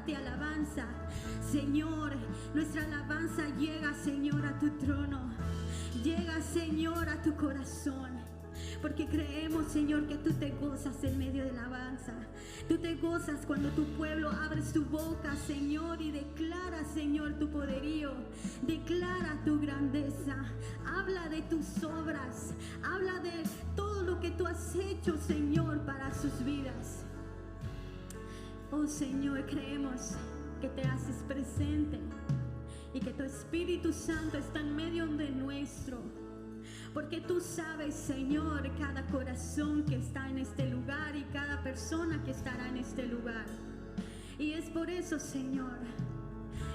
darte alabanza. Señor, nuestra alabanza llega, Señor, a tu trono. Llega, Señor, a tu corazón. Porque creemos, Señor, que tú te gozas en medio de la alabanza. Tú te gozas cuando tu pueblo abre su boca, Señor, y declara, Señor, tu poderío. Declara tu grandeza. Habla de tus obras. Habla de todo lo que tú has hecho, Señor, para sus vidas. Oh, Señor, creemos que te haces presente y que tu Espíritu Santo está en medio de nuestro. Porque tú sabes, Señor, cada corazón que está en este lugar y cada persona que estará en este lugar. Y es por eso, Señor,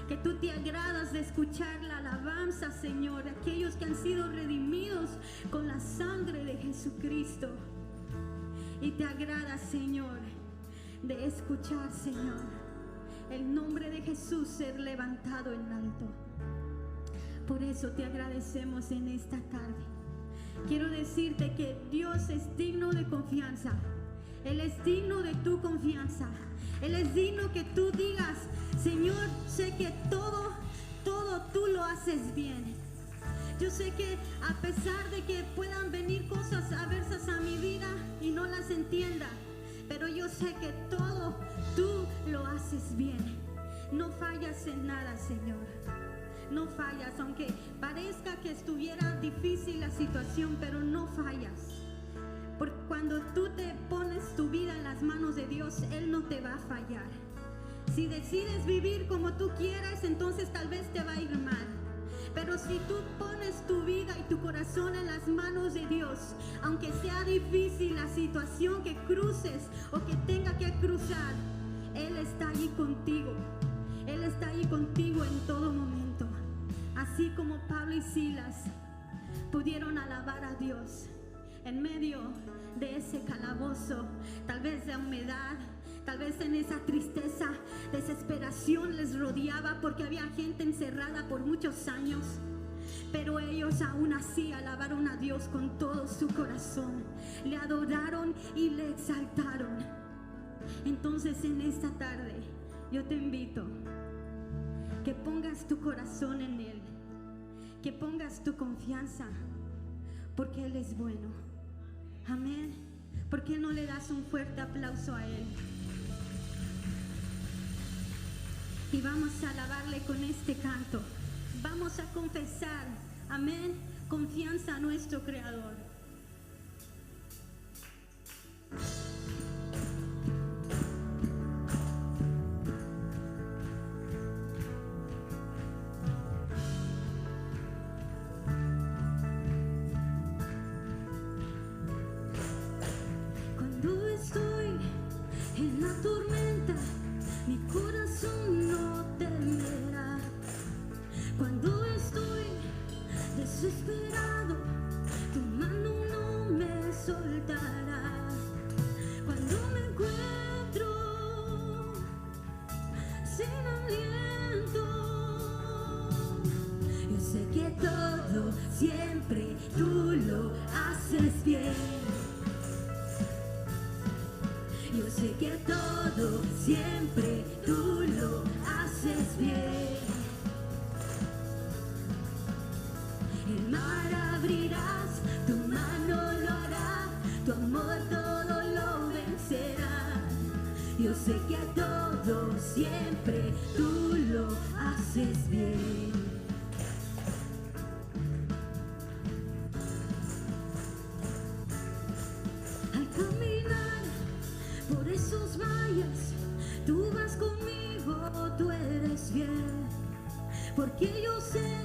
que tú te agradas de escuchar la alabanza, Señor, de aquellos que han sido redimidos con la sangre de Jesucristo. Y te agrada, Señor, de escuchar, Señor, el nombre de Jesús ser levantado en alto. Por eso te agradecemos en esta tarde. Quiero decirte que Dios es digno de confianza. Él es digno de tu confianza. Él es digno que tú digas: Señor, sé que todo tú lo haces bien. Yo sé que a pesar de que puedan venir cosas adversas a mi vida y no las entienda, pero yo sé que todo tú lo haces bien. No fallas en nada, Señor. No fallas, aunque parezca que estuviera difícil la situación, pero no fallas. Porque cuando tú te pones tu vida en las manos de Dios, Él no te va a fallar. Si decides vivir como tú quieras, entonces tal vez te va a ir mal. Pero si tú pones tu vida y tu corazón en las manos de Dios, aunque sea difícil la situación que cruces o que tenga que cruzar, Él está allí contigo. Él está allí contigo en todo momento. Así como Pablo y Silas pudieron alabar a Dios en medio de ese calabozo, tal vez de humedad, tal vez en esa tristeza, desesperación les rodeaba porque había gente encerrada por muchos años. Pero ellos aún así alabaron a Dios con todo su corazón, le adoraron y le exaltaron. Entonces en esta tarde yo te invito que pongas tu corazón en Él, que pongas tu confianza, porque Él es bueno. Amén. ¿Por qué no le das un fuerte aplauso a Él? Y vamos a alabarle con este canto. Vamos a confesar, amén, confianza a nuestro Creador. Cuando estoy en la tormenta, mi corazón no temerá. Cuando estoy desesperado, tu mano no me soltará. Cuando me encuentro sin aliento, yo sé que todo siempre tú lo haces bien. Yo sé que todo siempre tú lo haces bien. El mar abrirás, tu mano lo hará, tu amor todo lo vencerá. Yo sé que todo siempre tú lo haces bien. Al caminar por esos valles, tú vas conmigo, tú eres fiel. Porque yo sé,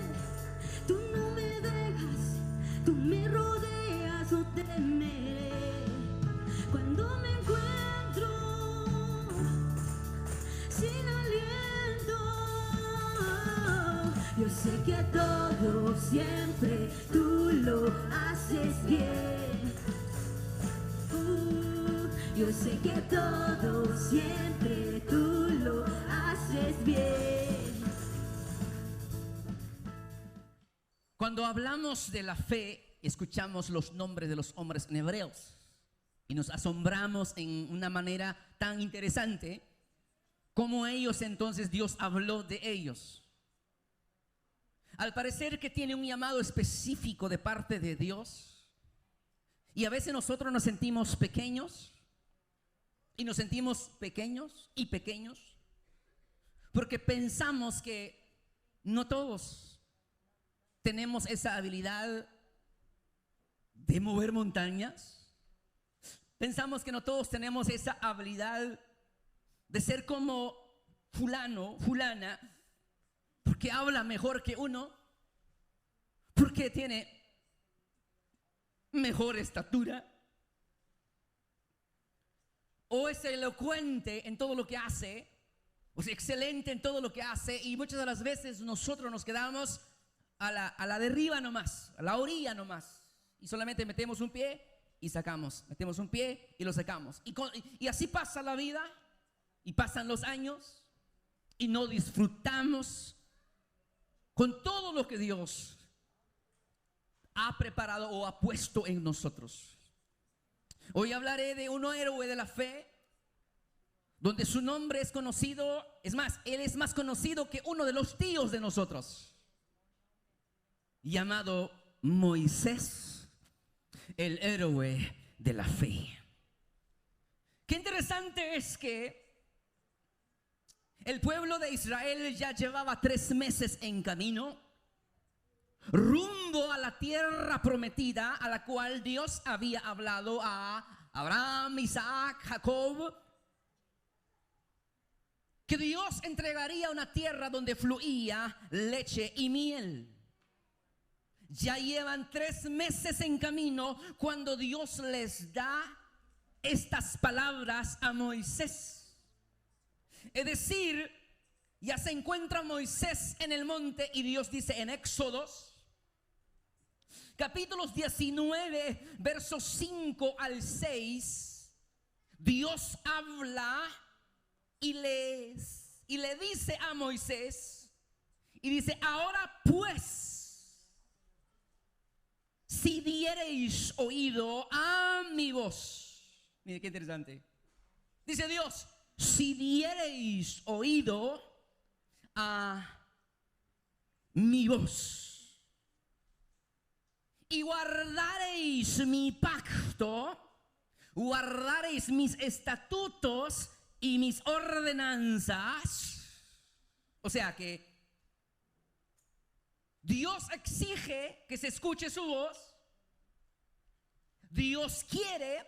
tú no me dejas, tú me rodeas, no temeré. Cuando me encuentro sin aliento, yo sé que todo siempre tú lo haces bien. Yo sé que todo siempre tú lo haces bien. Cuando hablamos de la fe, escuchamos los nombres de los hombres en hebreos y nos asombramos en una manera tan interesante ¿Cómo ellos entonces Dios habló de ellos? Al parecer que tiene un llamado específico de parte de Dios. Y a veces nosotros nos sentimos pequeños. Y nos sentimos pequeños y pequeños. Porque pensamos que no todos tenemos esa habilidad de mover montañas. Pensamos que no todos tenemos esa habilidad de ser como fulano, fulana, porque habla mejor que uno, porque tiene mejor estatura, o es elocuente en todo lo que hace, o es excelente en todo lo que hace, y muchas de las veces nosotros nos quedamos a la derriba nomás, a la orilla nomás, y solamente metemos un pie y sacamos, metemos un pie y lo sacamos, y así pasa la vida. Y pasan los años y no disfrutamos con todo lo que Dios ha preparado o ha puesto en nosotros. Hoy hablaré de un héroe de la fe, donde su nombre es conocido. Es más, él es más conocido que uno de los tíos de nosotros, llamado Moisés, el héroe de la fe. Qué interesante es que el pueblo de Israel ya llevaba 3 meses en camino rumbo a la tierra prometida, a la cual Dios había hablado a Abraham, Isaac, Jacob, que Dios entregaría una tierra donde fluía leche y miel. Ya llevan 3 meses en camino cuando Dios les da estas palabras a Moisés. Es decir, ya se encuentra Moisés en el monte y Dios dice en Éxodos, capítulos 19, versos 5 al 6, Dios habla y le dice a Moisés, y dice: ahora pues, si diereis oído a mi voz. Mire qué interesante. Dice Dios: si diereis oído a mi voz y guardareis mi pacto, guardareis mis estatutos y mis ordenanzas. O sea que Dios exige que se escuche su voz. Dios quiere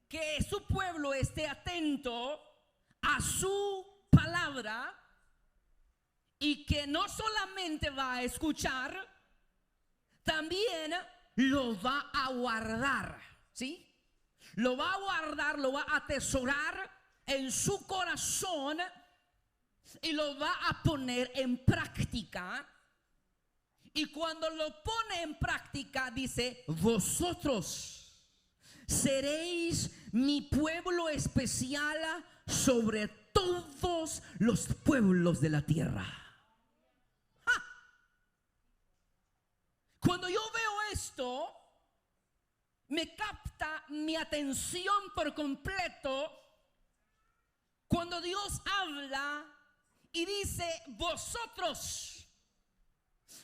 que su pueblo esté atento a su palabra, y que no solamente va a escuchar, también lo va a guardar, ¿sí? Lo va a guardar, lo va a atesorar en su corazón y lo va a poner en práctica. Y cuando lo pone en práctica, dice: vosotros seréis mi pueblo especial sobre todos los pueblos de la tierra. ¡Ja! Cuando yo veo esto, me capta mi atención por completo cuando Dios habla y dice: vosotros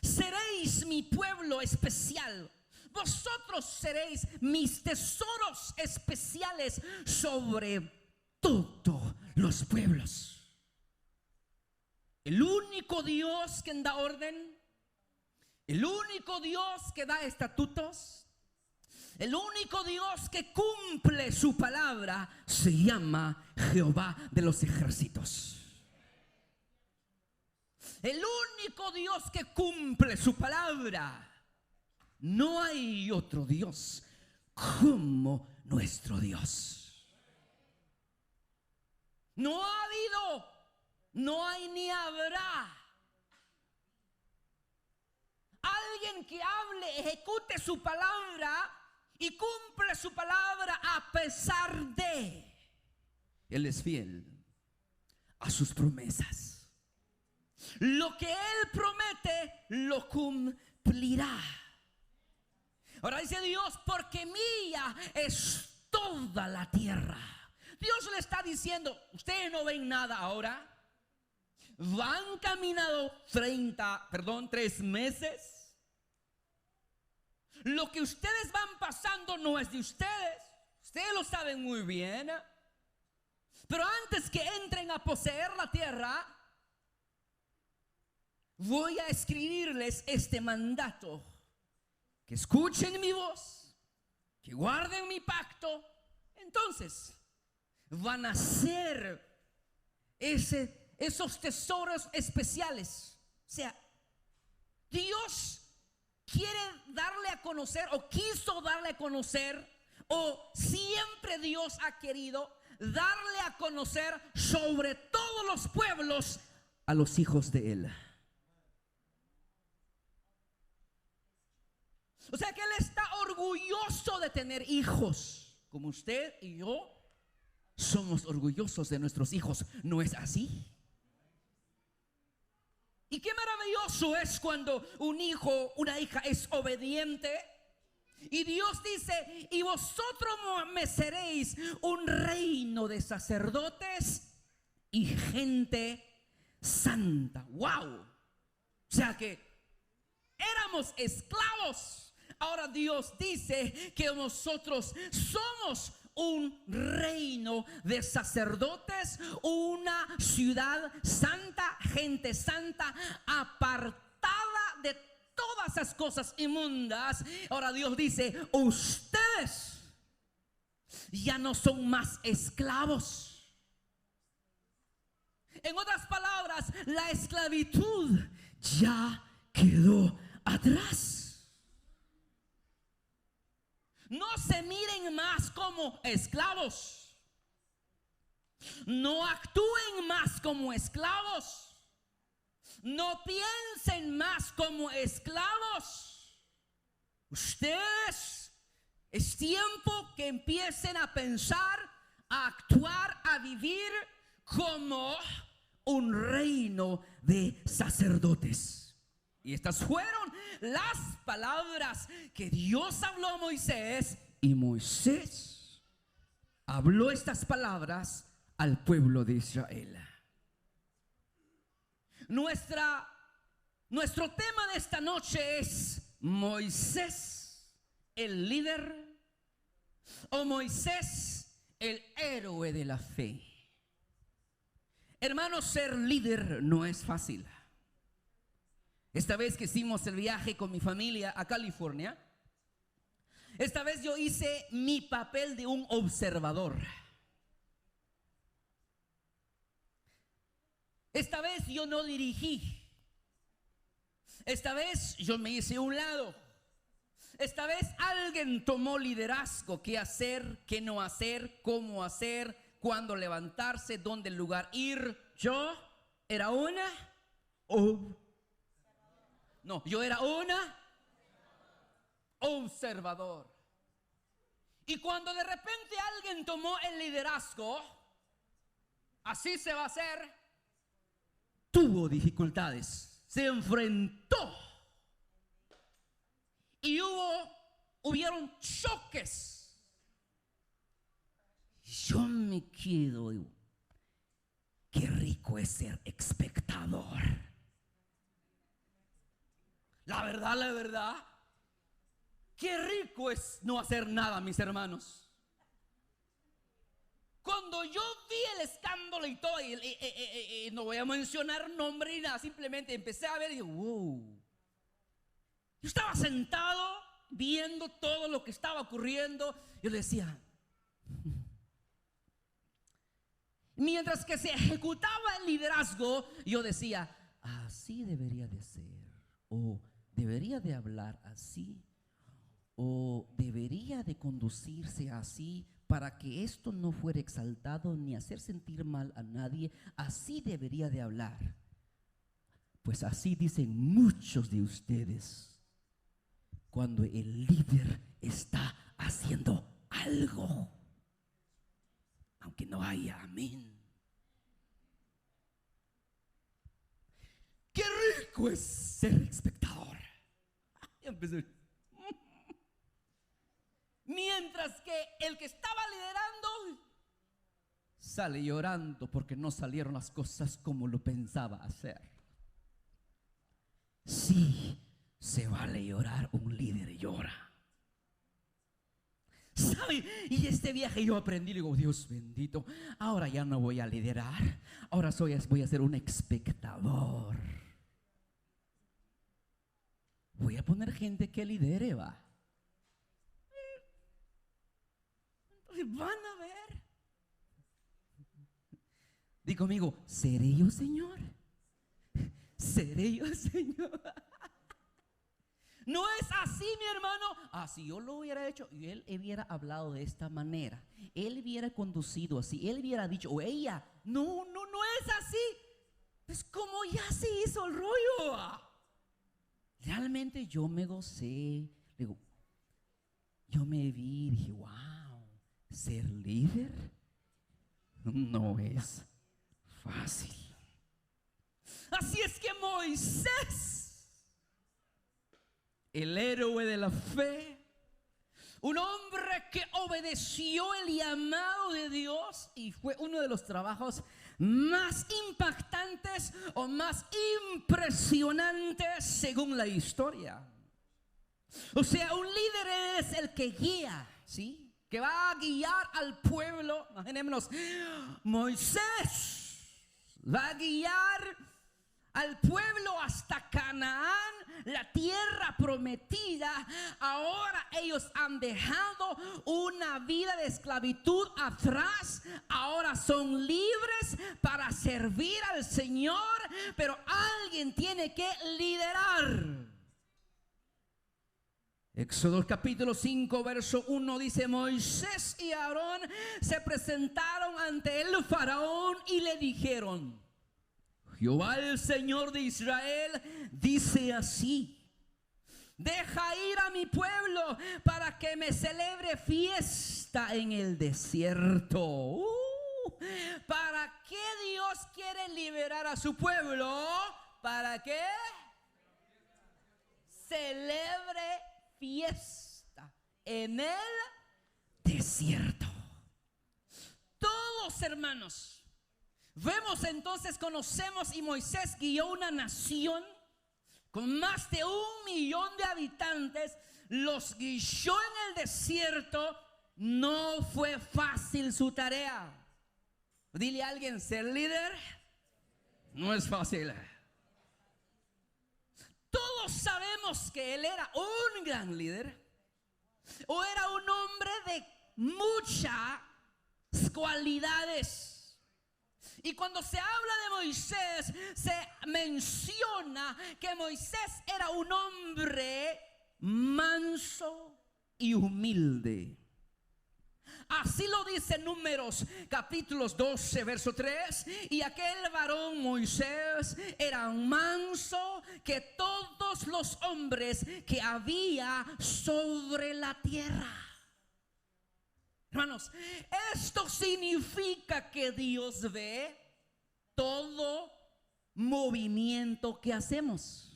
seréis mi pueblo especial. Vosotros seréis mis tesoros especiales sobre todos los pueblos. El único Dios que da orden, el único Dios que da estatutos, el único Dios que cumple su palabra se llama Jehová de los ejércitos. El único Dios que cumple su palabra. No hay otro Dios como nuestro Dios. No ha habido, no hay ni habrá alguien que hable, ejecute su palabra y cumple su palabra a pesar de. Él es fiel a sus promesas. Lo que Él promete, lo cumplirá. Ahora dice Dios: porque mía es toda la tierra. Dios le está diciendo: ustedes no ven nada ahora, van caminando 3 meses. Lo que ustedes van pasando no es de ustedes. Ustedes lo saben muy bien. Pero antes que entren a poseer la tierra, voy a escribirles este mandato: que escuchen mi voz, que guarden mi pacto. Entonces van a ser esos tesoros especiales. O sea, Dios quiere darle a conocer, o quiso darle a conocer, o siempre Dios ha querido darle a conocer sobre todos los pueblos a los hijos de Él. O sea que Él está orgulloso de tener hijos, como usted y yo somos orgullosos de nuestros hijos. ¿No es así? Y qué maravilloso es cuando un hijo, una hija es obediente. Y Dios dice: y vosotros me seréis un reino de sacerdotes y gente santa. ¡Wow! O sea que éramos esclavos. Ahora Dios dice que nosotros somos un reino de sacerdotes, una ciudad santa, gente santa, apartada de todas esas cosas inmundas. Ahora Dios dice: ustedes ya no son más esclavos. En otras palabras, la esclavitud ya quedó atrás. No se miren más como esclavos. No actúen más como esclavos. No piensen más como esclavos. Ustedes, es tiempo que empiecen a pensar, a actuar, a vivir como un reino de sacerdotes. Y estas fueron las palabras que Dios habló a Moisés, y Moisés habló estas palabras al pueblo de Israel. Nuestro tema de esta noche es Moisés, el líder, o Moisés, el héroe de la fe. Hermanos, ser líder no es fácil. Esta vez que hicimos el viaje con mi familia a California, esta vez yo hice mi papel de un observador. Esta vez yo no dirigí. Esta vez yo me hice a un lado. Esta vez alguien tomó liderazgo: qué hacer, qué no hacer, cómo hacer, cuándo levantarse, dónde lugar ir. Yo era yo era una observador. Y cuando de repente alguien tomó el liderazgo, así se va a hacer, tuvo dificultades, se enfrentó y hubieron choques. Yo me quedo, qué rico es ser espectador. La verdad, qué rico es no hacer nada, mis hermanos. Cuando yo vi el escándalo y todo, y no voy a mencionar nombre ni nada, simplemente empecé a ver y digo: wow. Yo estaba sentado viendo todo lo que estaba ocurriendo. Yo le decía, mientras que se ejecutaba el liderazgo, yo decía: así debería de ser, o debería de hablar así, o debería de conducirse así, para que esto no fuera exaltado ni hacer sentir mal a nadie. Así debería de hablar. Pues así dicen muchos de ustedes cuando el líder está haciendo algo, aunque no haya amén. Qué rico es ser espectador. Y empecé. Mientras que el que estaba liderando sale llorando porque no salieron las cosas como lo pensaba hacer. Sí, se vale llorar, un líder llora. ¿Sabe? Y este viaje yo aprendí, digo, Dios bendito, ahora ya no voy a liderar, ahora voy a ser un espectador. Voy a poner gente que lidere, va. Entonces van a ver. Digo conmigo, ¿seré yo, Señor? ¿Seré yo, Señor? No es así, mi hermano. Si yo lo hubiera hecho y él hubiera hablado de esta manera, él hubiera conducido así, él hubiera dicho, o ella, no es así. Pues como ya se hizo el rollo. Realmente yo me gocé. Digo, yo me vi y dije, wow, ser líder no es fácil. Así es que Moisés, el héroe de la fe, un hombre que obedeció el llamado de Dios y fue uno de los trabajos más impactantes o más impresionantes según la historia. O sea, un líder es el que guía, ¿sí? Que va a guiar al pueblo. Imaginémonos, Moisés va a guiar al pueblo hasta Canaán, la tierra prometida. Ahora ellos han dejado una vida de esclavitud atrás. Ahora son libres para servir al Señor, pero alguien tiene que liderar. Éxodo capítulo 5 verso 1 dice: Moisés y Aarón se presentaron ante el faraón y le dijeron: Jehová, el Señor de Israel, dice así: deja ir a mi pueblo para que me celebre fiesta en el desierto. ¿Para qué Dios quiere liberar a su pueblo? ¿Para qué? Celebre fiesta en el desierto. Todos, hermanos, vemos entonces, conocemos, y Moisés guió una nación con más de 1 millón de habitantes, los guió en el desierto. No fue fácil su tarea. Dile a alguien, ser líder no es fácil. Todos sabemos que él era un gran líder, o era un hombre de muchas cualidades. Y cuando se habla de Moisés, se menciona que Moisés era un hombre manso y humilde. Así lo dice Números capítulos 12 verso 3. Y aquel varón Moisés era manso que todos los hombres que había sobre la tierra. Hermanos, esto significa que Dios ve todo movimiento que hacemos.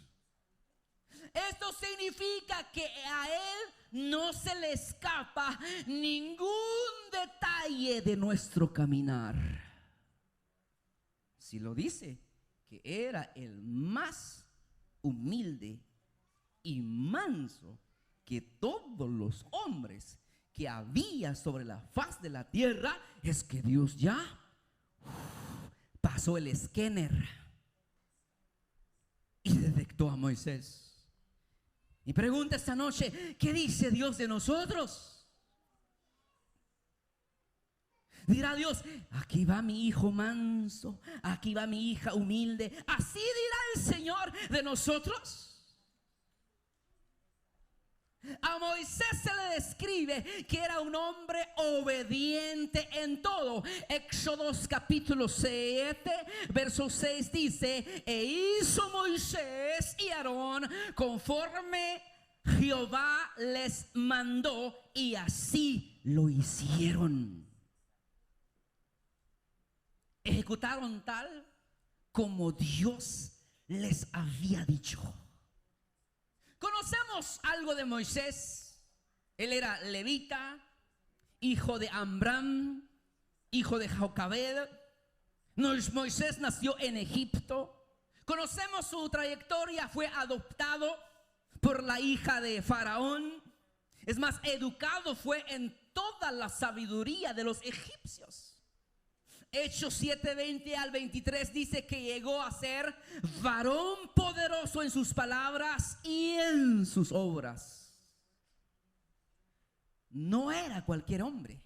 Esto significa que a Él no se le escapa ningún detalle de nuestro caminar. Si lo dice, que era el más humilde y manso que todos los hombres que había sobre la faz de la tierra, es que Dios ya pasó el escáner y detectó a Moisés. Y pregunta esta noche, ¿qué dice Dios de nosotros? Dirá Dios, aquí va mi hijo manso, aquí va mi hija humilde. ¿Así dirá el Señor de nosotros? A Moisés se le describe que era un hombre obediente en todo. Éxodo capítulo 7 verso 6 dice: e hizo Moisés y Aarón conforme Jehová les mandó, y así lo hicieron. Ejecutaron tal como Dios les había dicho. Conocemos algo de Moisés. Él era levita, hijo de Amram, hijo de Jocabed. Moisés nació en Egipto. Conocemos su trayectoria. Fue adoptado por la hija de Faraón. Es más, educado fue en toda la sabiduría de los egipcios. Hechos 7:20 al 23 dice que llegó a ser varón poderoso en sus palabras y en sus obras. No era cualquier hombre.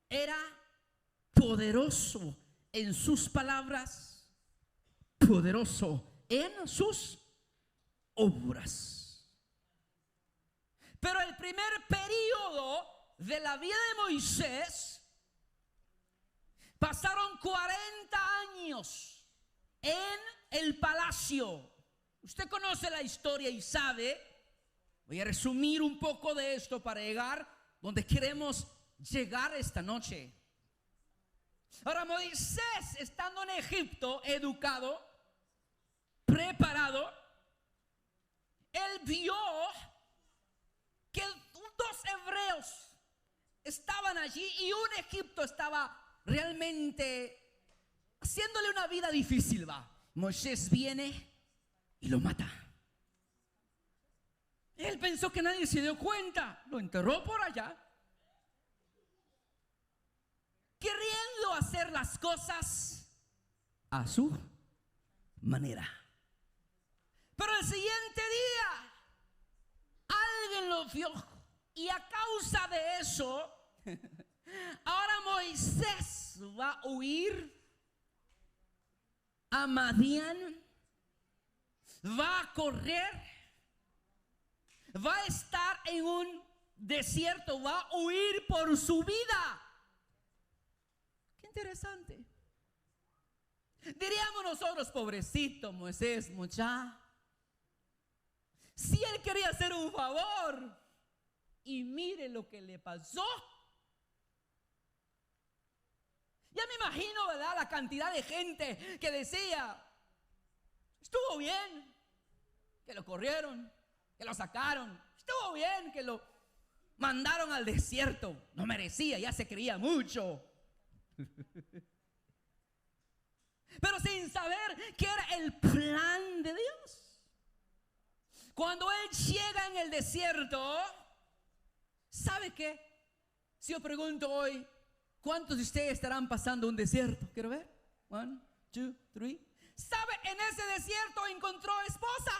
Era poderoso en sus palabras, poderoso en sus obras. Pero el primer periodo de la vida de Moisés pasaron 40 años en el palacio. Usted conoce la historia y sabe. Voy a resumir un poco de esto para llegar donde queremos llegar esta noche. Ahora, Moisés, estando en Egipto, educado, preparado, él vio que dos hebreos estaban allí y un Egipto estaba realmente haciéndole una vida difícil. Moisés viene y lo mata. Él pensó que nadie se dio cuenta, lo enterró por allá, queriendo hacer las cosas a su manera. Pero el siguiente día alguien lo vio y a causa de eso ahora Moisés va a huir a Madián, va a correr, va a estar en un desierto, va a huir por su vida. Qué interesante. Diríamos nosotros, pobrecito Moisés, muchacho. Si él quería hacer un favor y mire lo que le pasó. Ya me imagino, ¿verdad?, la cantidad de gente que decía: estuvo bien que lo corrieron, que lo sacaron, estuvo bien que lo mandaron al desierto, no merecía, ya se creía mucho. Pero sin saber que era el plan de Dios. Cuando él llega en el desierto, ¿sabe qué? Si yo pregunto hoy, ¿cuántos de ustedes estarán pasando un desierto? Quiero ver. 1, 2, 3. ¿Sabe? En ese desierto encontró esposa.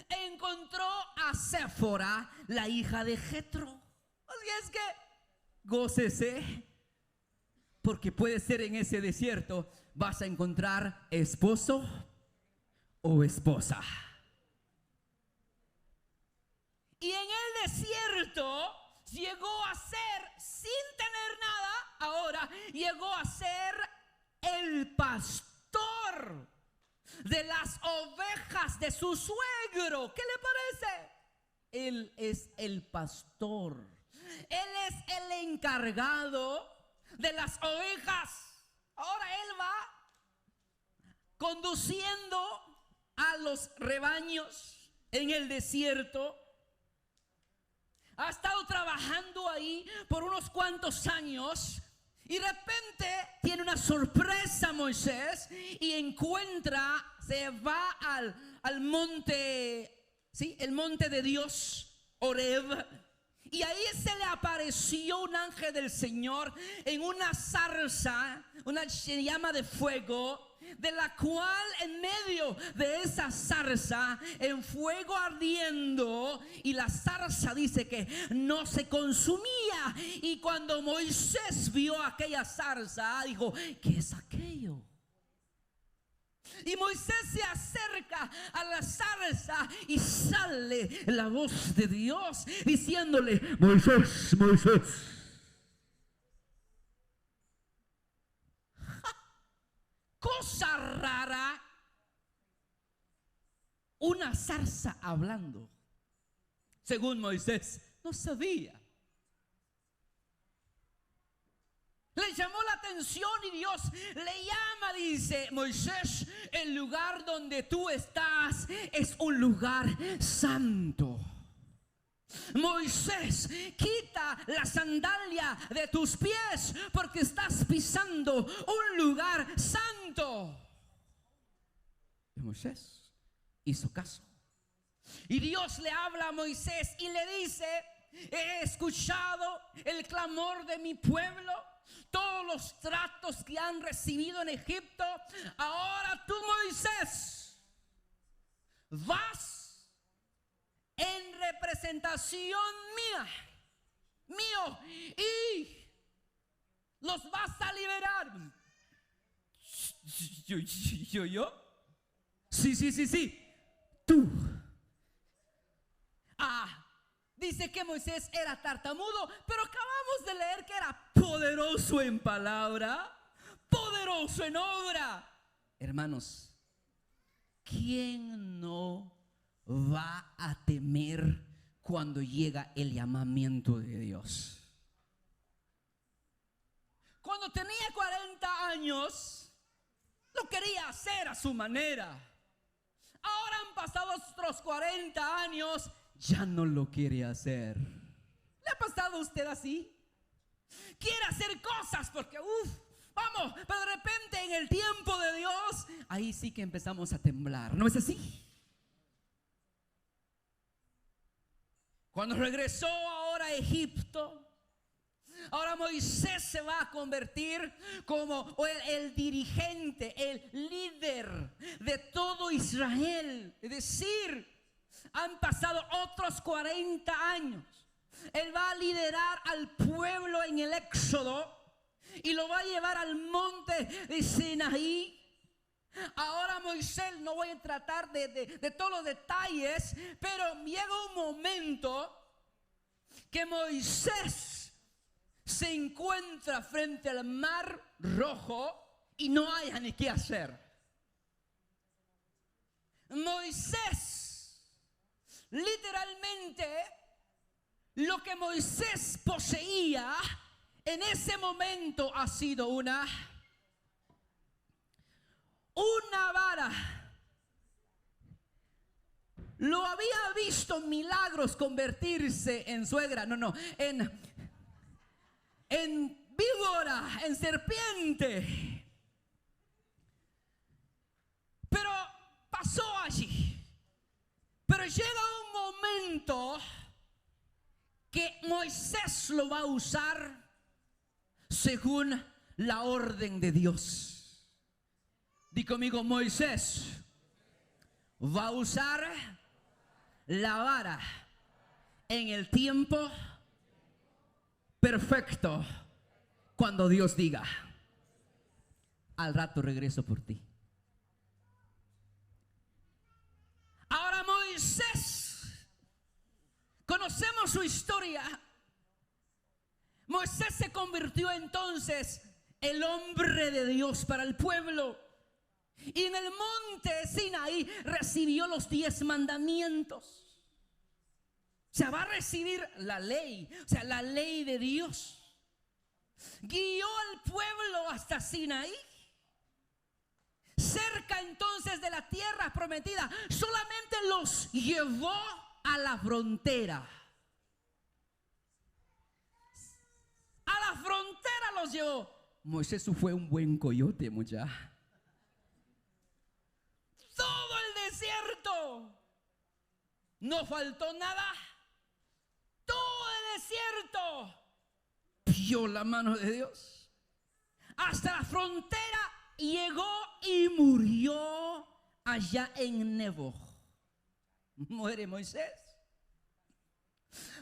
Encontró a Séfora, la hija de Jetro. Así es que gócese, porque puede ser en ese desierto vas a encontrar esposo o esposa. Y en el desierto llegó a ser, sin tener nada, ahora llegó a ser el pastor de las ovejas de su suegro. ¿Qué le parece? Él es el pastor. Él es el encargado de las ovejas. Ahora él va conduciendo a los rebaños en el desierto. Ha estado trabajando ahí por unos cuantos años y de repente tiene una sorpresa Moisés y encuentra, se va al monte, ¿sí?, el monte de Dios, Horeb. Y ahí se le apareció un ángel del Señor en una zarza, una llama de fuego, de la cual en medio de esa zarza, en fuego ardiendo, y la zarza dice que no se consumía. Y cuando Moisés vio aquella zarza, dijo: ¿qué es aquello? Y Moisés se acerca a la zarza y sale la voz de Dios diciéndole: Moisés, Moisés. Cosa rara, una zarza hablando. Según Moisés, no sabía. Le llamó la atención y Dios le llama, dice: Moisés, el lugar donde tú estás es un lugar santo. Moisés, quita la sandalia de tus pies porque estás pisando un lugar santo. Y Moisés hizo caso. Y Dios le habla a Moisés y le dice: he escuchado el clamor de mi pueblo, todos los tratos que han recibido en Egipto. Ahora tú, Moisés, vas en representación mío, y los vas a liberar. ¿Yo? Sí. Tú. Dice que Moisés era tartamudo, pero acabamos de leer que era poderoso en palabra, poderoso en obra. Hermanos, ¿quién no va a temer cuando llega el llamamiento de Dios? Cuando tenía 40 años, lo quería hacer a su manera. Ahora han pasado otros 40 años, ya no lo quiere hacer. ¿Le ha pasado a usted así? Quiere hacer cosas porque, vamos, pero de repente en el tiempo de Dios, ahí sí que empezamos a temblar. ¿No es así? Cuando regresó ahora a Egipto, ahora Moisés se va a convertir como el dirigente, el líder de todo Israel. Es decir, han pasado otros 40 años. Él va a liderar al pueblo en el éxodo y lo va a llevar al monte de Sinaí. Ahora Moisés, no voy a tratar de todos los detalles, pero llega un momento que Moisés se encuentra frente al mar Rojo y no haya ni qué hacer. Moisés, literalmente, lo que Moisés poseía en ese momento ha sido una vara. Lo había visto milagros convertirse en suegra, en víbora, en serpiente. Pero pasó allí. Pero llega un momento que Moisés lo va a usar según la orden de Dios. Di conmigo: Moisés va a usar la vara en el tiempo perfecto, cuando Dios diga: al rato regreso por ti. Ahora Moisés, conocemos su historia. Moisés se convirtió entonces el hombre de Dios para el pueblo. Y en el monte Sinaí recibió los 10 mandamientos. O sea, va a recibir la ley, o sea, la ley de Dios. Guió al pueblo hasta Sinaí, cerca entonces de la tierra prometida. Solamente los llevó a la frontera. A la frontera los llevó. Moisés fue un buen coyote, muchacha. Todo el desierto, no faltó nada. Todo el desierto vio la mano de Dios. Hasta la frontera llegó y murió allá en Nebo. Muere Moisés.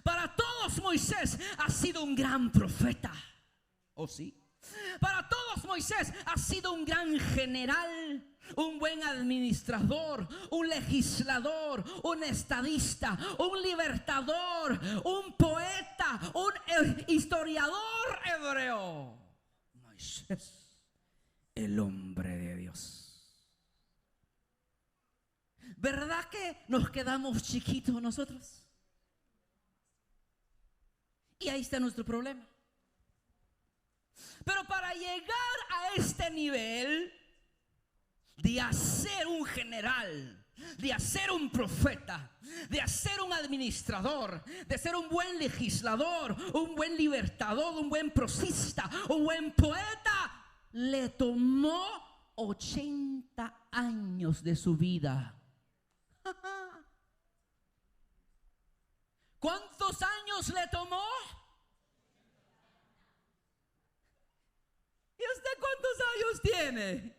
Para todos Moisés ha sido un gran profeta. ¿Oh sí? Para todos Moisés ha sido un gran general, un buen administrador, un legislador, un estadista, un libertador, un poeta, un historiador hebreo. Moisés, el hombre de Dios. ¿Verdad que nos quedamos chiquitos nosotros? Y ahí está nuestro problema. Pero para llegar a este nivel de ser un general, de ser un profeta, de ser un administrador, de ser un buen legislador, un buen libertador, un buen prosista, un buen poeta, le tomó 80 años de su vida. ¿Cuántos años le tomó? ¿Y usted cuántos años tiene?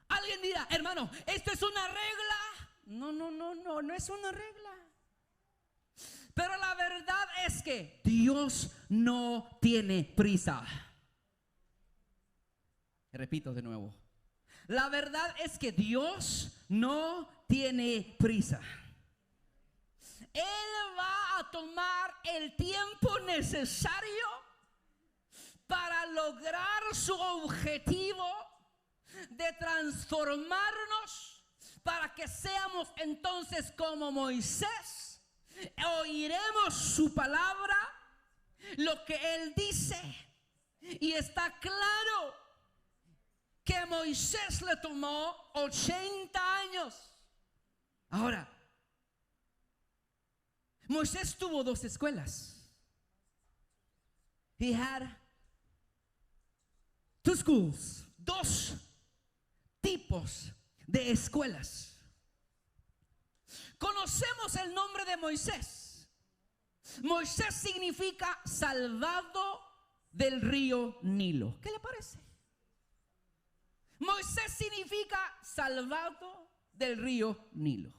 Alguien dirá, hermano, ¿esto es una regla? No es una regla. Pero la verdad es que Dios no tiene prisa. Repito de nuevo. La verdad es que Dios no tiene prisa. Él va a tomar el tiempo necesario para lograr su objetivo de transformarnos, para que seamos entonces como Moisés. Oiremos su palabra, lo que él dice, y está claro que Moisés le tomó 80 años. Ahora, Moisés tuvo 2 escuelas. He had 2 schools, 2 tipos de escuelas. Conocemos el nombre de Moisés. Moisés significa salvado del río Nilo. ¿Qué le parece? Moisés significa salvado del río Nilo.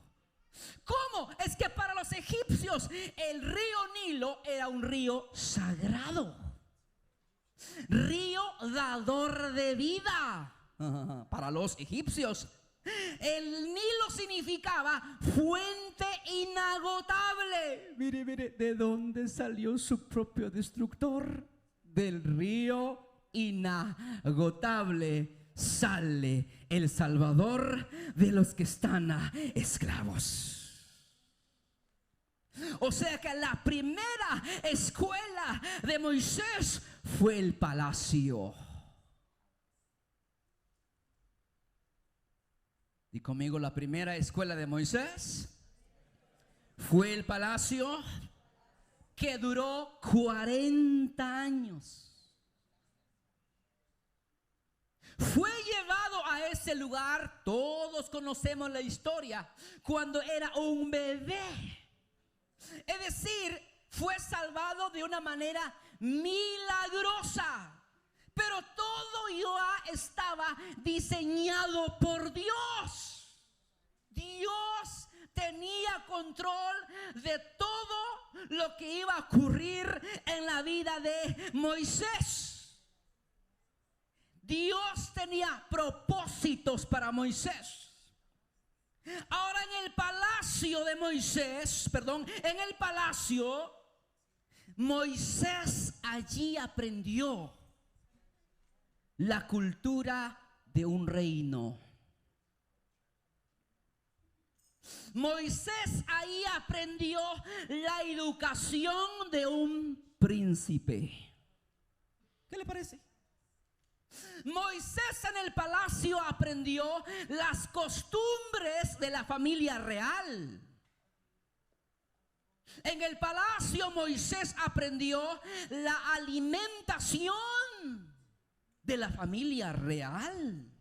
¿Cómo? Es que para los egipcios el río Nilo era un río sagrado, río dador de vida. Para los egipcios el Nilo significaba fuente inagotable. Mire, ¿de dónde salió su propio destructor? Del río inagotable sale el Salvador de los que están esclavos. O sea que la primera escuela de Moisés fue el palacio. Y conmigo, la primera escuela de Moisés fue el palacio, que duró 40 años. Fue llevado a ese lugar, todos conocemos la historia, cuando era un bebé. Es decir, fue salvado de una manera milagrosa. Pero todo ya estaba diseñado por Dios. Dios tenía control de todo lo que iba a ocurrir en la vida de Moisés. Dios tenía propósitos para Moisés. Ahora en el palacio de Moisés, en el palacio, Moisés allí aprendió la cultura de un reino. Moisés ahí aprendió la educación de un príncipe. ¿Qué le parece? Moisés en el palacio aprendió las costumbres de la familia real. En el palacio Moisés aprendió la alimentación de la familia real.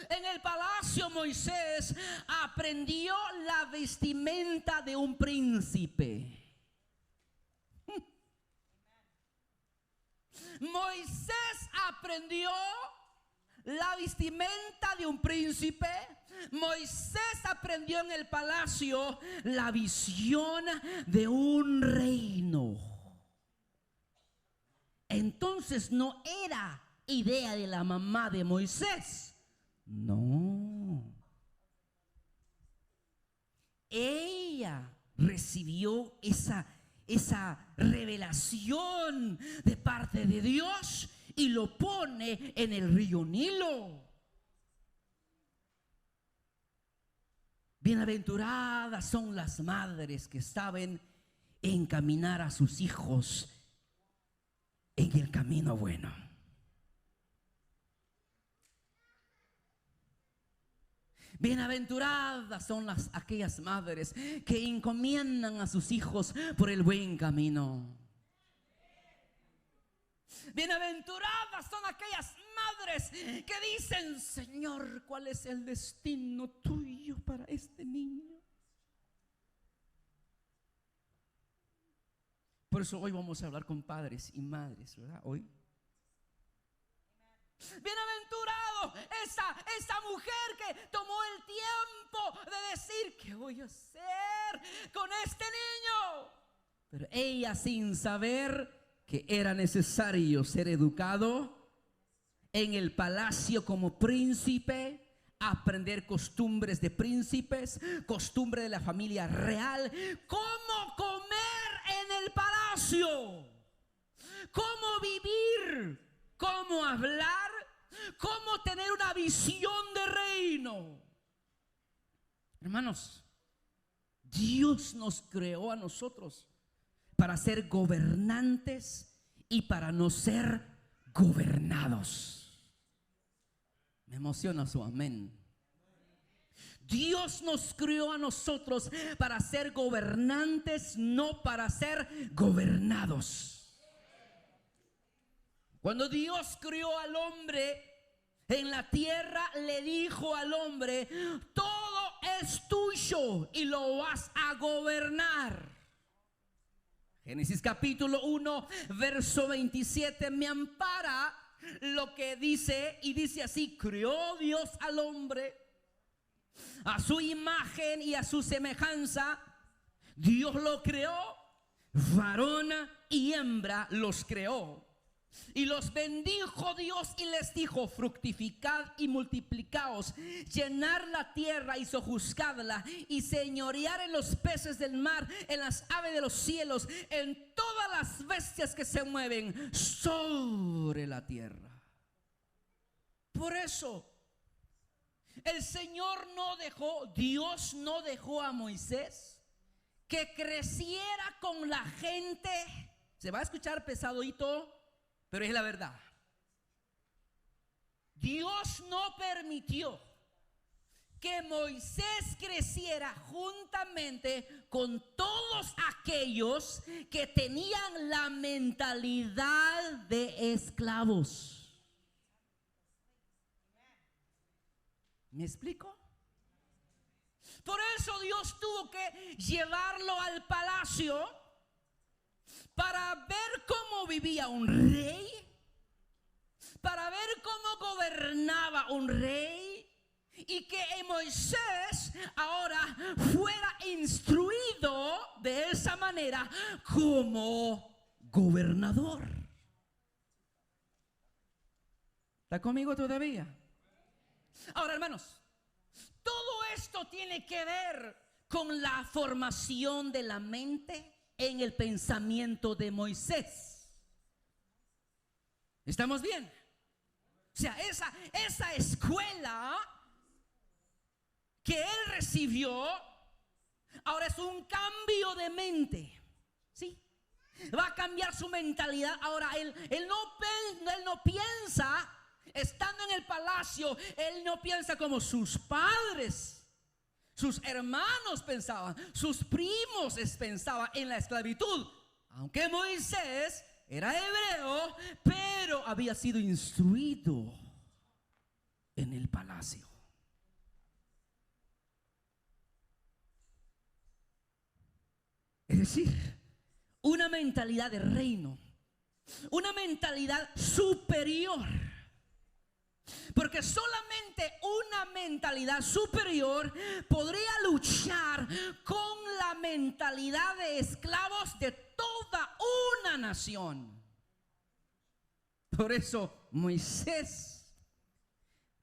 En el palacio Moisés aprendió la vestimenta de un príncipe. Moisés aprendió la vestimenta de un príncipe. Moisés aprendió en el palacio la visión de un reino. Entonces no era idea de la mamá de Moisés. No. Ella recibió esa revelación de parte de Dios y lo pone en el río Nilo. Bienaventuradas son las madres que saben encaminar a sus hijos en el camino bueno. Bienaventuradas son aquellas madres que encomiendan a sus hijos por el buen camino. Bienaventuradas son aquellas madres que dicen: Señor, ¿cuál es el destino tuyo para este niño? Por eso hoy vamos a hablar con padres y madres, ¿verdad? Hoy. Bienaventurado esa mujer que tomó el tiempo de decir: ¿qué voy a hacer con este niño? Pero ella, sin saber que era necesario ser educado en el palacio como príncipe, aprender costumbres de príncipes, costumbre de la familia real, cómo comer en el palacio, cómo vivir, cómo hablar, cómo tener una visión de reino. Hermanos, Dios nos creó a nosotros para ser gobernantes y para no ser gobernados. Me emociona su amén. Dios nos creó a nosotros para ser gobernantes, no para ser gobernados. Cuando Dios creó al hombre en la tierra, le dijo al hombre: todo es tuyo y lo vas a gobernar. Génesis capítulo 1, verso 27 me ampara lo que dice, y dice así: creó Dios al hombre a su imagen y a su semejanza. Dios lo creó, varón y hembra los creó. Y los bendijo Dios y les dijo: fructificad y multiplicaos, llenar la tierra y sojuzgadla, y señorear en los peces del mar, en las aves de los cielos, en todas las bestias que se mueven sobre la tierra. Por eso el Señor Dios no dejó a Moisés que creciera con la gente. Se va a escuchar pesadito, pero es la verdad. Dios no permitió que Moisés creciera juntamente con todos aquellos que tenían la mentalidad de esclavos. ¿Me explico? Por eso Dios tuvo que llevarlo al palacio para ver cómo vivía un rey, para ver cómo gobernaba un rey, y que Moisés ahora fuera instruido de esa manera como gobernador. ¿Está conmigo todavía? Ahora, hermanos, todo esto tiene que ver con la formación de la mente en el pensamiento de Moisés. ¿Estamos bien? O sea, esa escuela que él recibió ahora es un cambio de mente. ¿Sí? Va a cambiar su mentalidad. Ahora él no piensa, estando en el palacio, él no piensa como sus padres, sus hermanos pensaban, sus primos pensaban en la esclavitud. Aunque Moisés era hebreo, pero había sido instruido en el palacio. Es decir, una mentalidad de reino, una mentalidad superior. Porque solamente una mentalidad superior podría luchar con la mentalidad de esclavos de toda una nación. Por eso Moisés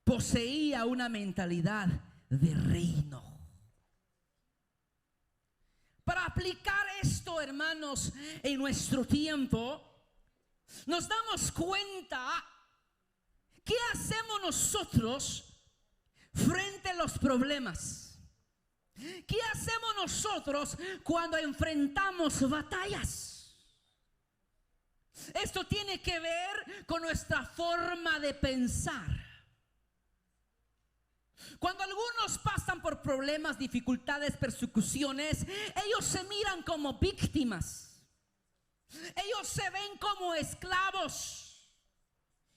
poseía una mentalidad de reino. Para aplicar esto, hermanos, en nuestro tiempo, nos damos cuenta: ¿qué hacemos nosotros frente a los problemas? ¿Qué hacemos nosotros cuando enfrentamos batallas. Esto tiene que ver con nuestra forma de pensar. Cuando algunos pasan por problemas, dificultades, persecuciones, ellos se miran como víctimas. Ellos se ven como esclavos.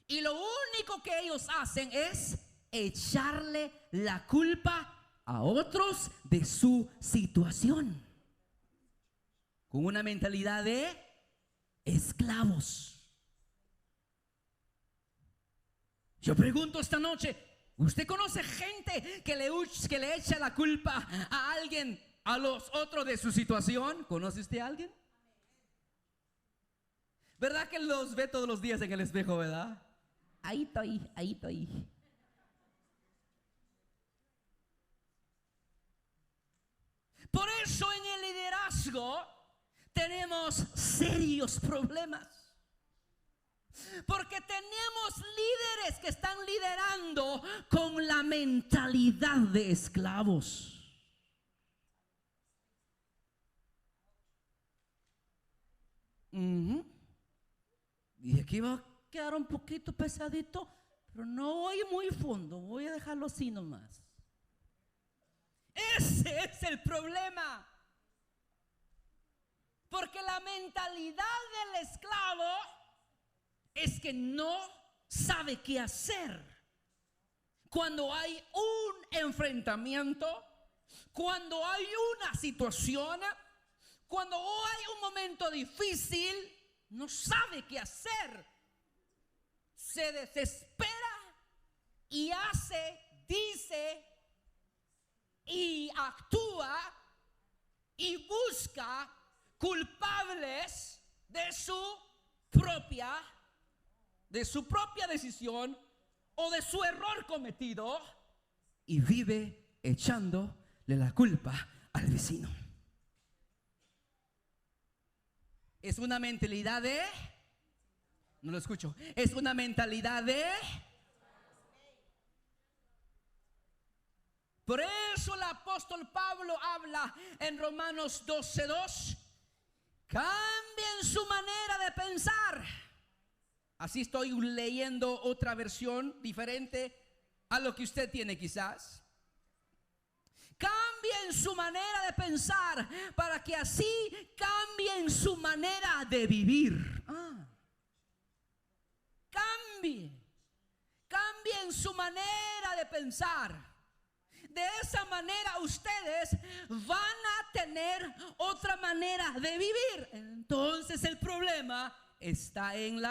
Y lo único que ellos hacen es echarle la culpa a otros de su situación, con una mentalidad de esclavos. Yo pregunto esta noche, ¿usted conoce gente que le echa la culpa a alguien, a los otros de su situación? ¿Conoce usted a alguien? ¿Verdad que los ve todos los días en el espejo, verdad? Ahí estoy, ahí estoy. Por eso en el liderazgo tenemos serios problemas. Porque tenemos líderes que están liderando con la mentalidad de esclavos. Dije que iba a quedar un poquito pesadito, pero no voy muy fondo, voy a dejarlo así nomás. Ese es el problema. Porque la mentalidad del esclavo es que no sabe qué hacer cuando hay un enfrentamiento, cuando hay una situación, cuando hay un momento difícil, no sabe qué hacer. Se desespera y hace, dice y actúa y busca culpables de su propia decisión o de su error cometido, y vive echándole la culpa al vecino. Es una mentalidad de, no lo escucho, es una mentalidad de. Por eso el apóstol Pablo habla en Romanos 12:2, cambien su manera de pensar. Así estoy leyendo otra versión diferente a lo que usted tiene quizás. Cambien su manera de pensar para que así cambien su manera de vivir. Cambien su manera de pensar. De esa manera ustedes van a tener otra manera de vivir. Entonces el problema está en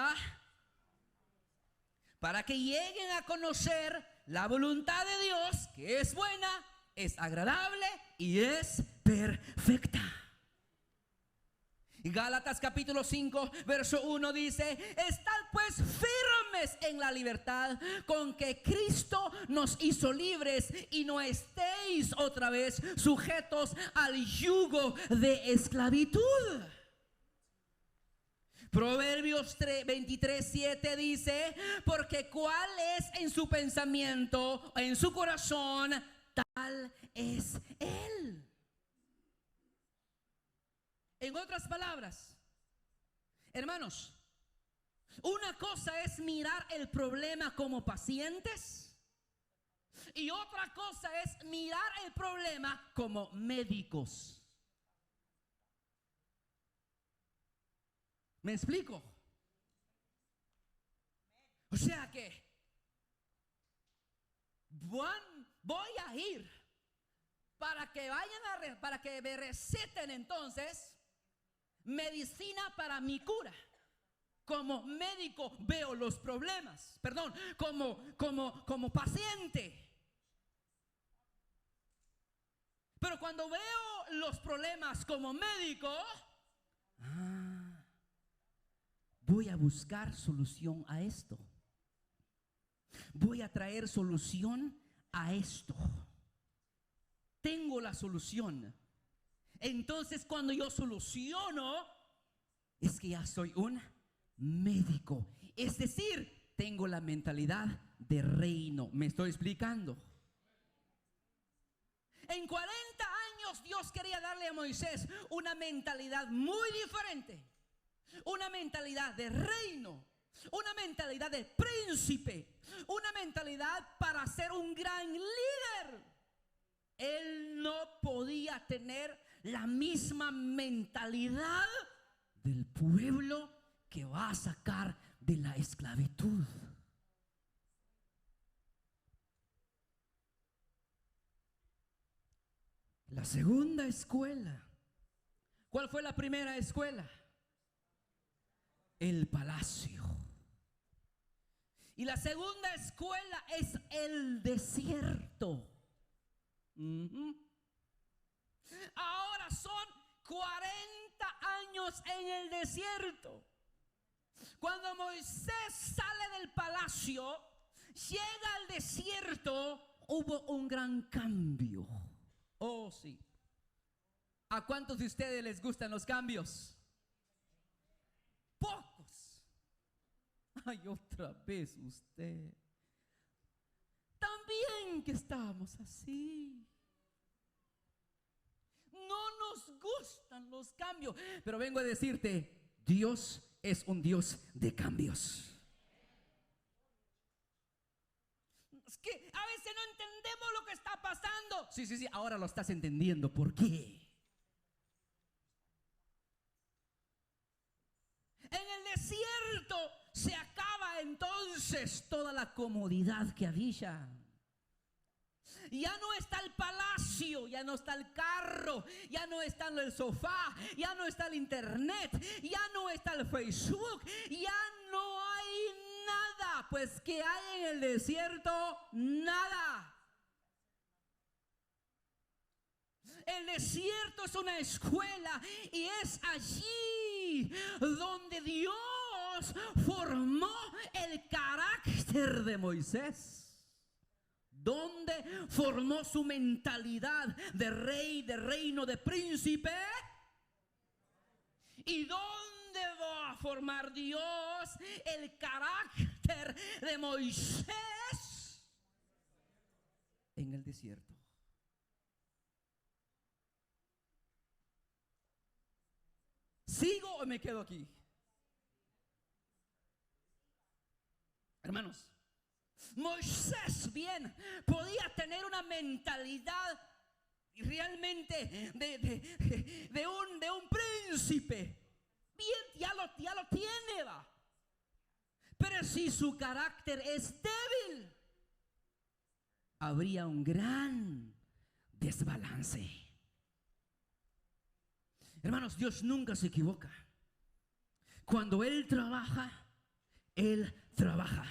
para que lleguen a conocer la voluntad de Dios, que es buena, es agradable y es perfecta. Gálatas capítulo 5 verso 1 dice: estad pues firmes en la libertad con que Cristo nos hizo libres, y no estéis otra vez sujetos al yugo de esclavitud. Proverbios 23:7 dice: porque cuál es en su pensamiento, en su corazón, tal es él. En otras palabras, hermanos, una cosa es mirar el problema como pacientes y otra cosa es mirar el problema como médicos. ¿Me explico? O sea que voy a ir para que vayan para que me receten entonces medicina para mi cura. Como médico veo los problemas, perdón, como paciente. Pero cuando veo los problemas como médico, voy a buscar solución a esto. Voy a traer solución a esto. Tengo la solución. Entonces cuando yo soluciono, es que ya soy un médico. Es decir, tengo la mentalidad de reino. ¿Me estoy explicando? En 40 años Dios quería darle a Moisés una mentalidad muy diferente. Una mentalidad de reino, una mentalidad de príncipe, una mentalidad para ser un gran líder. Él no podía tener la misma mentalidad del pueblo que va a sacar de la esclavitud. La segunda escuela. ¿Cuál fue la primera escuela? El palacio. Y la segunda escuela es el desierto. Ahora son 40 años en el desierto. Cuando Moisés sale del palacio, llega al desierto, hubo un gran cambio. Oh, sí. ¿A cuántos de ustedes les gustan los cambios? Pocos. Ay, otra vez usted. También que estamos así. No nos gustan los cambios. Pero vengo a decirte, Dios es un Dios de cambios. Es que a veces no entendemos lo que está pasando. Sí, ahora lo estás entendiendo. ¿Por qué? En el desierto se acaba entonces toda la comodidad que había. Ya no está el palacio, ya no está el carro, ya no está el sofá, ya no está el internet, ya no está el Facebook, ya no hay nada. Pues ¿qué hay en el desierto? Nada. El desierto es una escuela y es allí donde Dios formó el carácter de Moisés. Donde formó su mentalidad de rey, de reino, de príncipe. ¿Y dónde va a formar Dios el carácter de Moisés? En el desierto. ¿Sigo o me quedo aquí? Hermanos, Moisés bien podía tener una mentalidad realmente de un príncipe. Bien, ya lo tiene, va. Pero si su carácter es débil, habría un gran desbalance. Hermanos, Dios nunca se equivoca. Cuando Él trabaja, Él trabaja.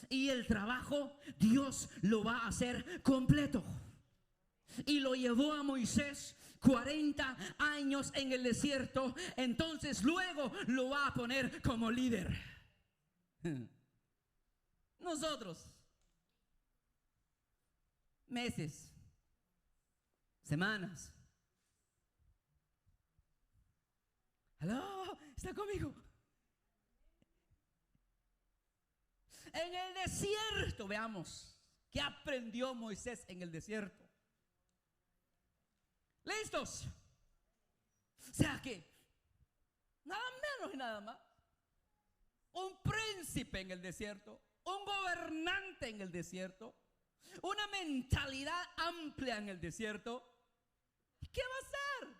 Y el trabajo Dios lo va a hacer completo. Y lo llevó a Moisés 40 años en el desierto. Entonces luego lo va a poner como líder. Nosotros, meses, semanas. ¿Aló? ¿Está conmigo? En el desierto, veamos, ¿qué aprendió Moisés en el desierto? ¿Listos? O sea que, nada menos y nada más, un príncipe en el desierto, un gobernante en el desierto, una mentalidad amplia en el desierto. ¿Qué va a hacer?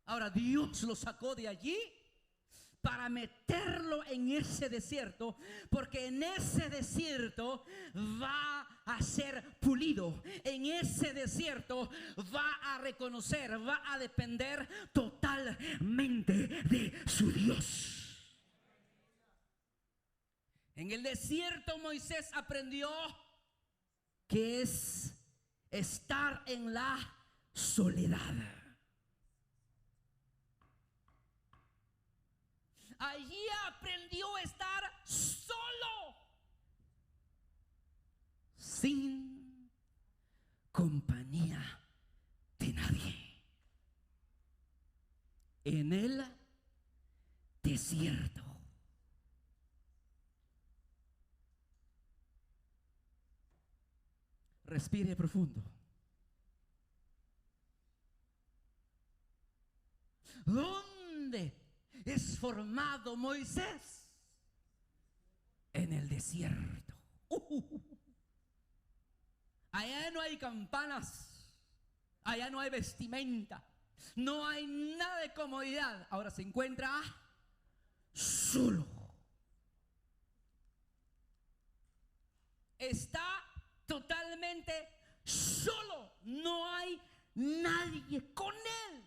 Ahora Dios lo sacó de allí para meterlo en ese desierto, porque en ese desierto va a ser pulido. En ese desierto va a reconocer, va a depender totalmente de su Dios. En el desierto Moisés aprendió que es estar en la soledad. Allí aprendió a estar solo, sin compañía de nadie, en el desierto. Respire profundo. ¿Dónde es formado Moisés? En el desierto. Allá no hay campanas, allá no hay vestimenta, no hay nada de comodidad. Ahora se encuentra solo. Está totalmente solo, no hay nadie con él.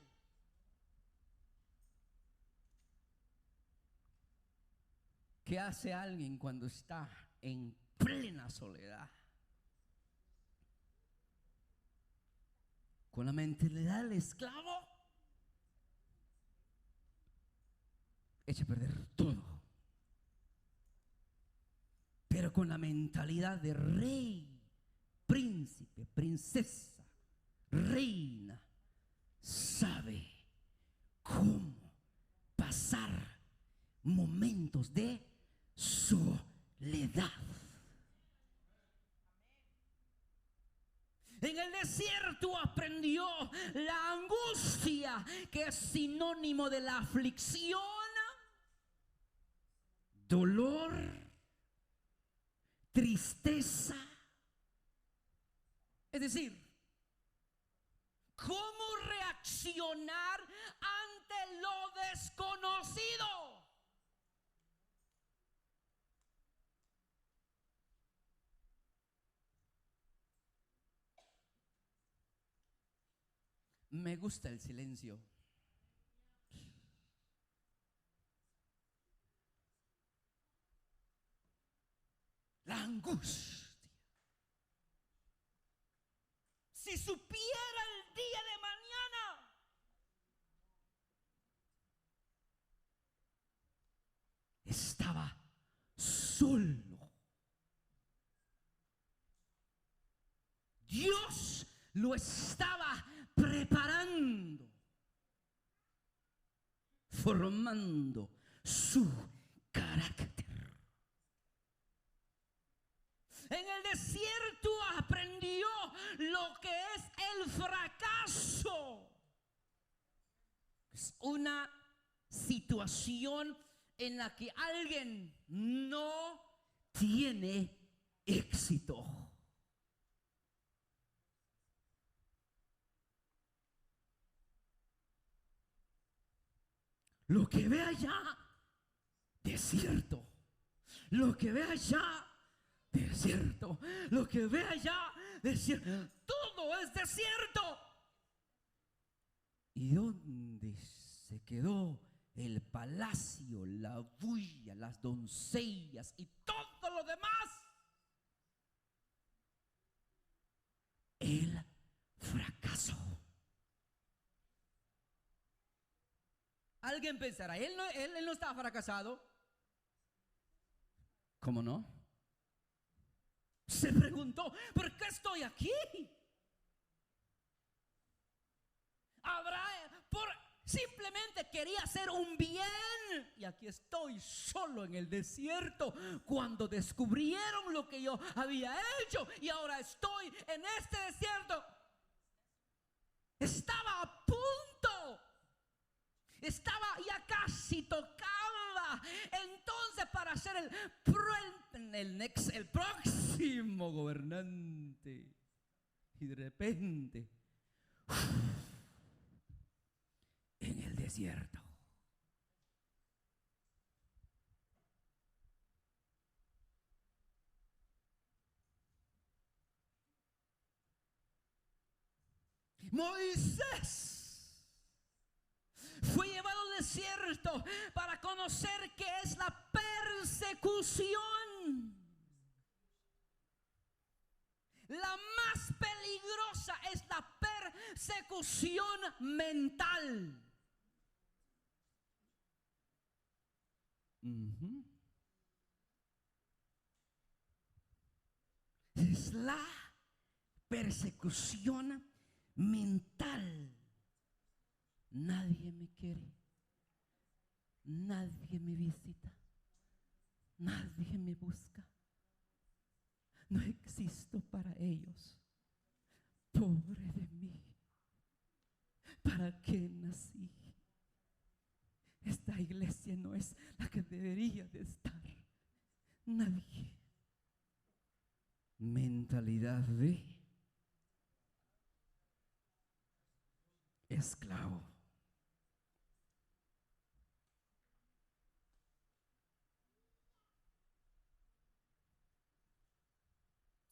¿Qué hace alguien cuando está en plena soledad? Con la mentalidad del esclavo, echa a perder todo. Pero con la mentalidad de rey, príncipe, princesa, reina, sabe cómo pasar momentos de soledad. En el desierto aprendió la angustia, que es sinónimo de la aflicción, dolor, tristeza. Es decir, cómo reaccionar ante lo desconocido. Me gusta el silencio. La angustia. Si supiera el día de mañana, estaba solo. Dios lo estaba preparando, formando su carácter. En el desierto aprendió lo que es el fracaso. Es una situación en la que alguien no tiene éxito. Lo que ve allá, desierto. Lo que ve allá, desierto. Lo que ve allá, desierto. Todo es desierto. ¿Y dónde se quedó el palacio, la bulla, las doncellas y todo lo demás? El fracaso. Alguien pensará, él no está fracasado. ¿Cómo no? Se preguntó, ¿por qué estoy aquí? Simplemente quería hacer un bien. Y aquí estoy solo en el desierto cuando descubrieron lo que yo había hecho. Y ahora estoy en este desierto. Estaba a punto. Estaba ya casi tocaba. Entonces para ser el próximo gobernante. Y de repente, en el desierto. Moisés fue llevado al desierto para conocer qué es la persecución. La más peligrosa es la persecución mental. Es la persecución mental. Nadie me quiere, nadie me visita, nadie me busca, no existo para ellos. Pobre de mí, ¿para qué nací? esta iglesia no es la que debería de estar nadie. Mentalidad de esclavo.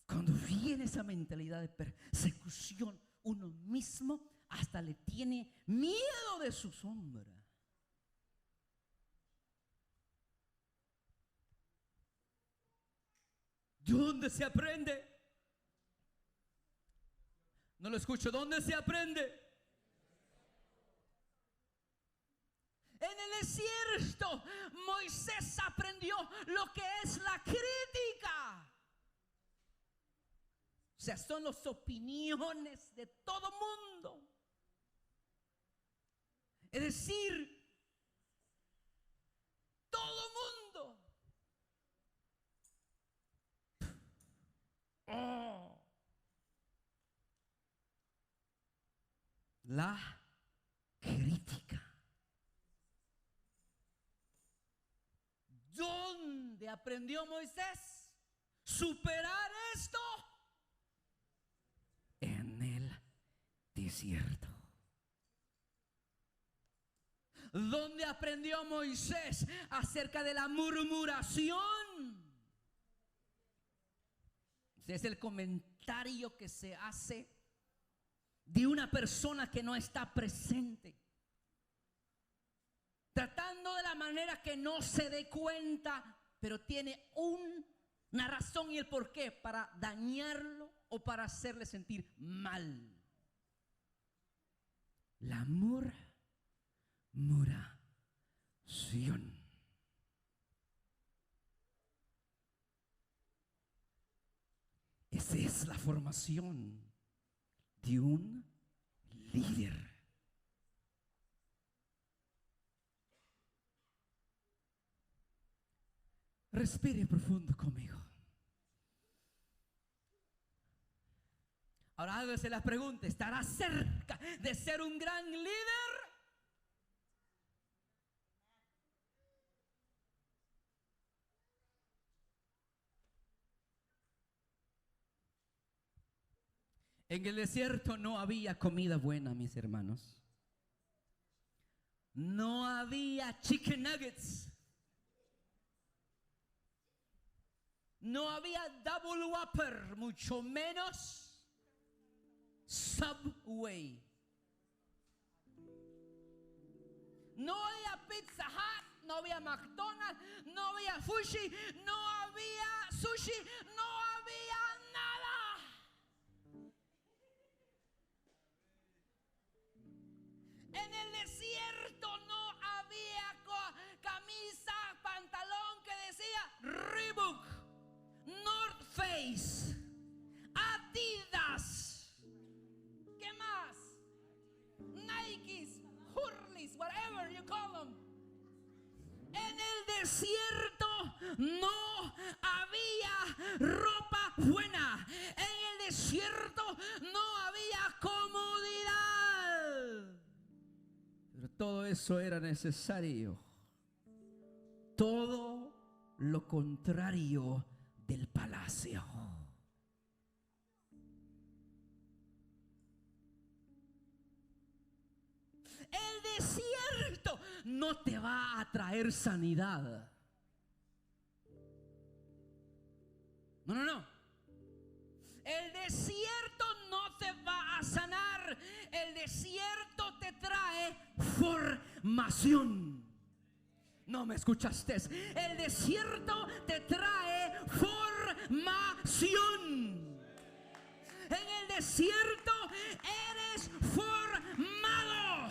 Cuando viene esa mentalidad de persecución, uno mismo hasta le tiene miedo de su sombra. ¿Dónde se aprende? No lo escucho. ¿Dónde se aprende? En el desierto Moisés aprendió lo que es la crítica. O sea, son las opiniones de todo mundo. Es decir, todo mundo. Oh. La crítica. ¿Dónde aprendió Moisés superar esto? En el desierto. ¿Dónde aprendió Moisés acerca de la murmuración? Es el comentario que se hace de una persona que no está presente, tratando de la manera que no se dé cuenta, pero tiene una razón y el porqué para dañarlo o para hacerle sentir mal. La murmuración. Esa es la formación de un líder. Respire profundo conmigo. Ahora hágase la pregunta: ¿estará cerca de ser un gran líder? En el desierto no había comida buena, mis hermanos. No había chicken nuggets. No había Double Whopper, mucho menos Subway. No había Pizza Hut, no había McDonald's, no había Fushi, no había sushi, no había nada. En el desierto no había camisa, pantalón que decía Reebok, North Face, Adidas, ¿qué más? Nikes, Hurleys, whatever you call them. En el desierto no había ropa buena. En el desierto no había comodidad. Pero todo eso era necesario. Todo lo contrario del palacio. El desierto no te va a traer sanidad. No. El desierto no te va a sanar. El desierto te trae formación. No me escuchaste. El desierto te trae formación. En el desierto eres formado.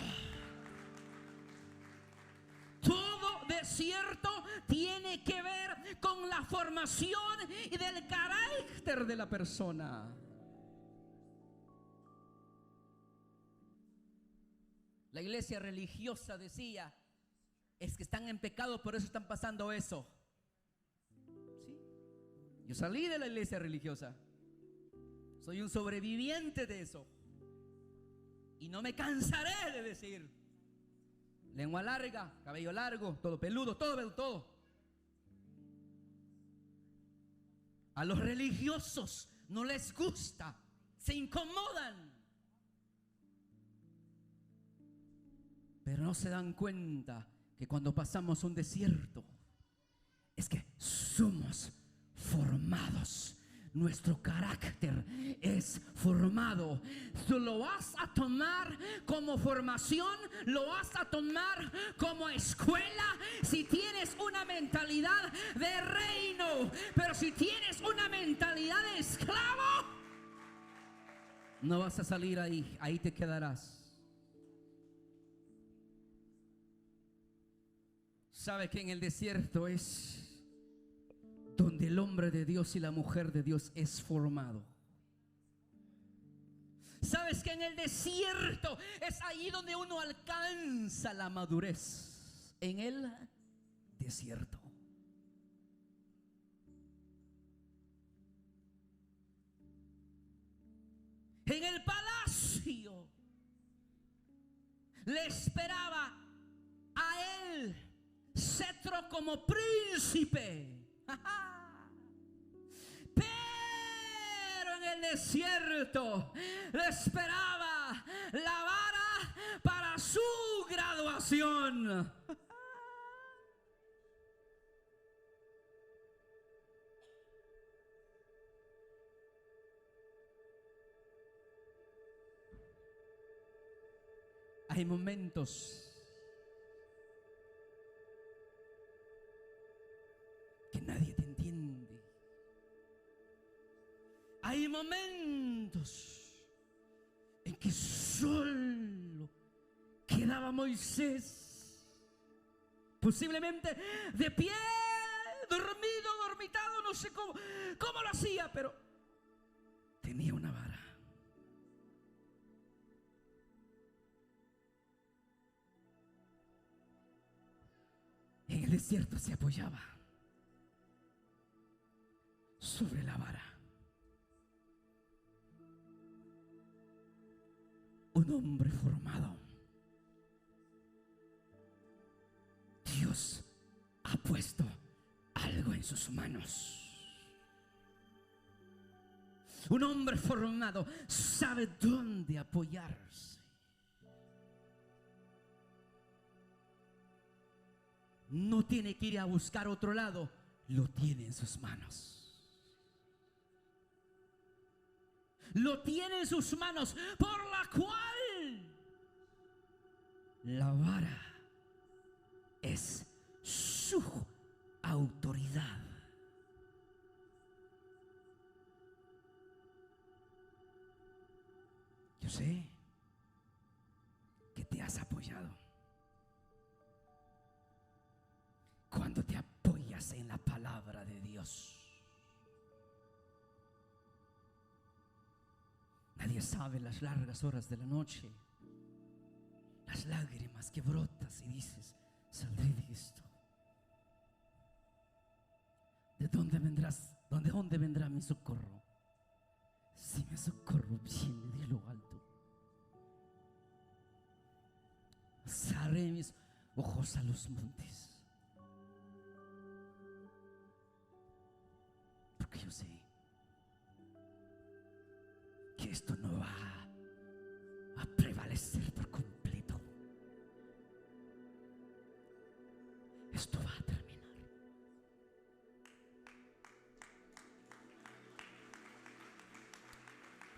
Todo desierto tiene que ver con la formación y del carácter de la persona. La iglesia religiosa decía: es que están en pecado, por eso están pasando eso. ¿Sí? Yo salí de la iglesia religiosa. Soy un sobreviviente de eso. Y no me cansaré de decir: lengua larga, cabello largo, todo peludo, todo. A los religiosos no les gusta, se incomodan. Pero no se dan cuenta que cuando pasamos un desierto es que somos formados. Nuestro carácter es formado. Tú lo vas a tomar como formación, lo vas a tomar como escuela si tienes una mentalidad de reino. Pero si tienes una mentalidad de esclavo, no vas a salir ahí, ahí te quedarás. ¿Sabe que en el desierto es donde el hombre de Dios y la mujer de Dios es formado? ¿Sabes que en el desierto es ahí donde uno alcanza la madurez? En el desierto. En el palacio le esperaba a él cetro como príncipe. Pero en el desierto le esperaba la vara para su graduación. Hay momentos que nadie te entiende. Hay momentos en que solo quedaba Moisés, posiblemente de pie, dormitado, no sé cómo lo hacía, pero tenía una vara. En el desierto se apoyaba sobre la vara. Un hombre formado. Dios ha puesto algo en sus manos. Un hombre formado sabe dónde apoyarse. No tiene que ir a buscar otro lado, lo tiene en sus manos. Lo tiene en sus manos, por la cual la vara es su autoridad. Yo sé que te has apoyado. Cuando te apoyas en la palabra de Dios, nadie sabe las largas horas de la noche, las lágrimas que brotas y dices: saldré de esto. ¿De dónde vendrás? ¿De dónde vendrá mi socorro? Si mi socorro viene de lo alto. Alzaré mis ojos a los montes, porque yo sé que esto no va a prevalecer por completo. Esto va a terminar.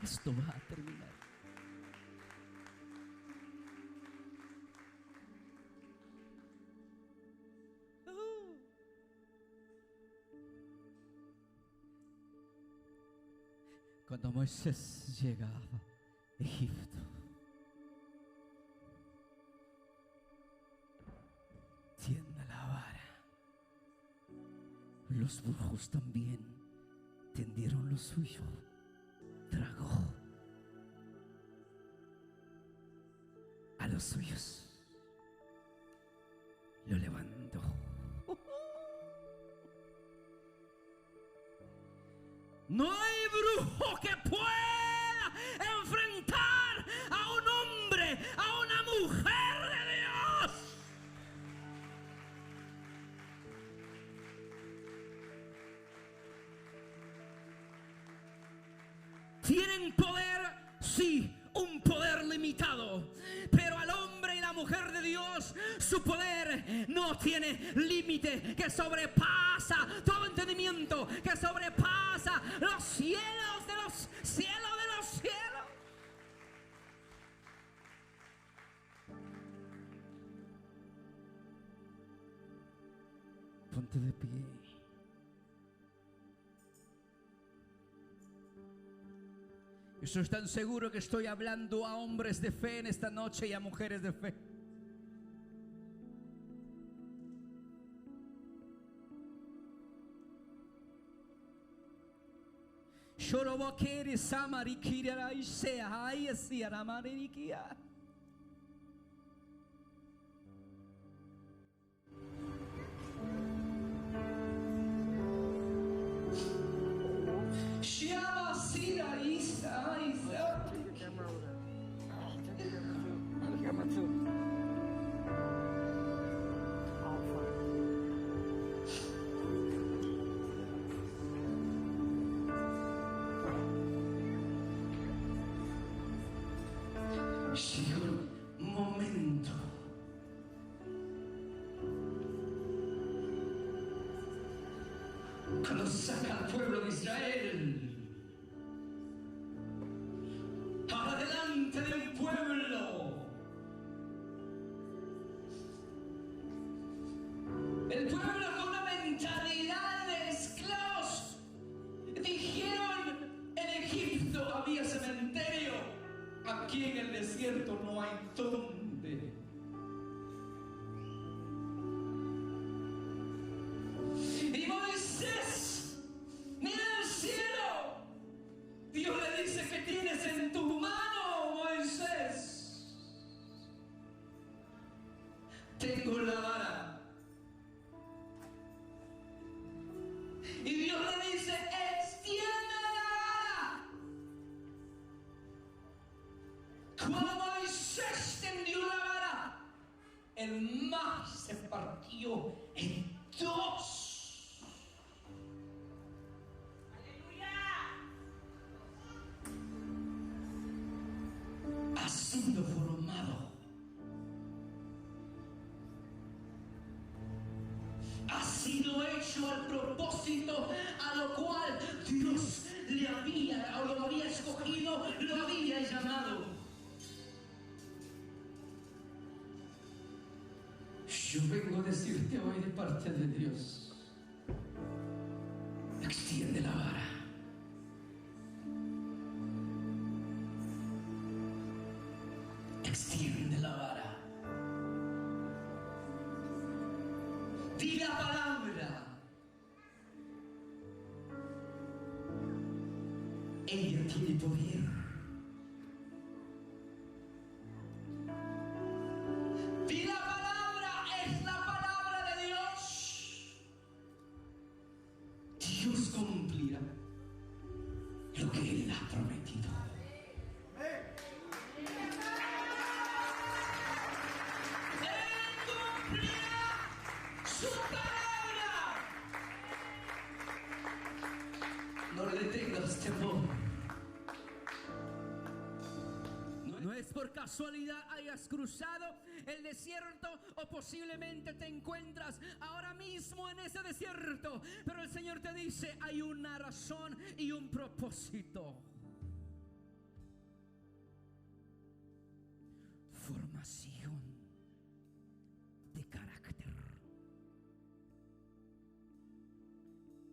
Esto va a terminar. Cuando Moisés llegaba a Egipto, tienda la vara. Los brujos también tendieron lo suyo. Tragó a los suyos, lo levantó. No hay brujo que pueda enfrentar a un hombre, a una mujer de Dios. Dios, su poder no tiene límite, que sobrepasa todo entendimiento, que sobrepasa los cielos de los cielos de los cielos. Ponte de pie. Yo estoy tan seguro que estoy hablando a hombres de fe en esta noche y a mujeres de fe. Shorobokere samarikira isea ayesía ramarikia. Shiama sira isa isa. Camera too. Llegó un momento cuando saca al pueblo de Israel adelante del pueblo. El pueblo con una mentalidad de esclavos dijeron: en Egipto había cementerio, aquí en el desierto no hay dónde. Y Moisés mira al cielo. Dios le dice: ¿qué tienes en tu mano, Moisés? Tengo la vara. Y Dios le dice: extiende la vara. Cuando Moisés tendió la vara, el mar se partió en dos. Ha sido formado, ha sido hecho al propósito a lo cual Dios le había, o lo había escogido, lo había llamado. Yo vengo a decirte hoy de parte de Dios: extiende la vara. Extiende la vara. Di la palabra. Ella tiene poder. Di la palabra, es la palabra de Dios. Dios cumplirá lo que Él ha prometido. Su palabra. No le detengas, temor. No es por casualidad hayas cruzado el desierto, o posiblemente te encuentras ahora mismo en ese desierto, pero el Señor te dice: hay una razón y un propósito. Formación de carácter.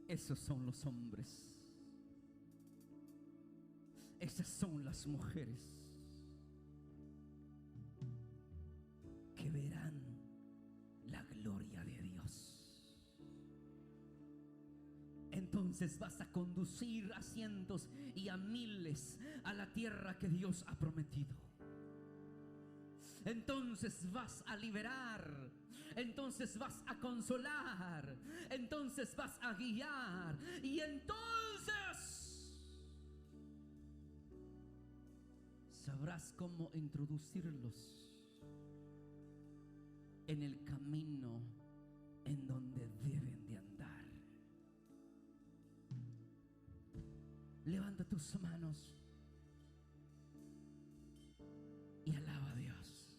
Esos son los hombres. Esas son las mujeres que verán la gloria de Dios. Entonces vas a conducir a cientos y a miles a la tierra que Dios ha prometido. Entonces vas a liberar, entonces vas a consolar, entonces vas a guiar, y entonces sabrás cómo introducirlos en el camino en donde deben de andar. Levanta tus manos y alaba a Dios.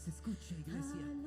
se escuche, iglesia.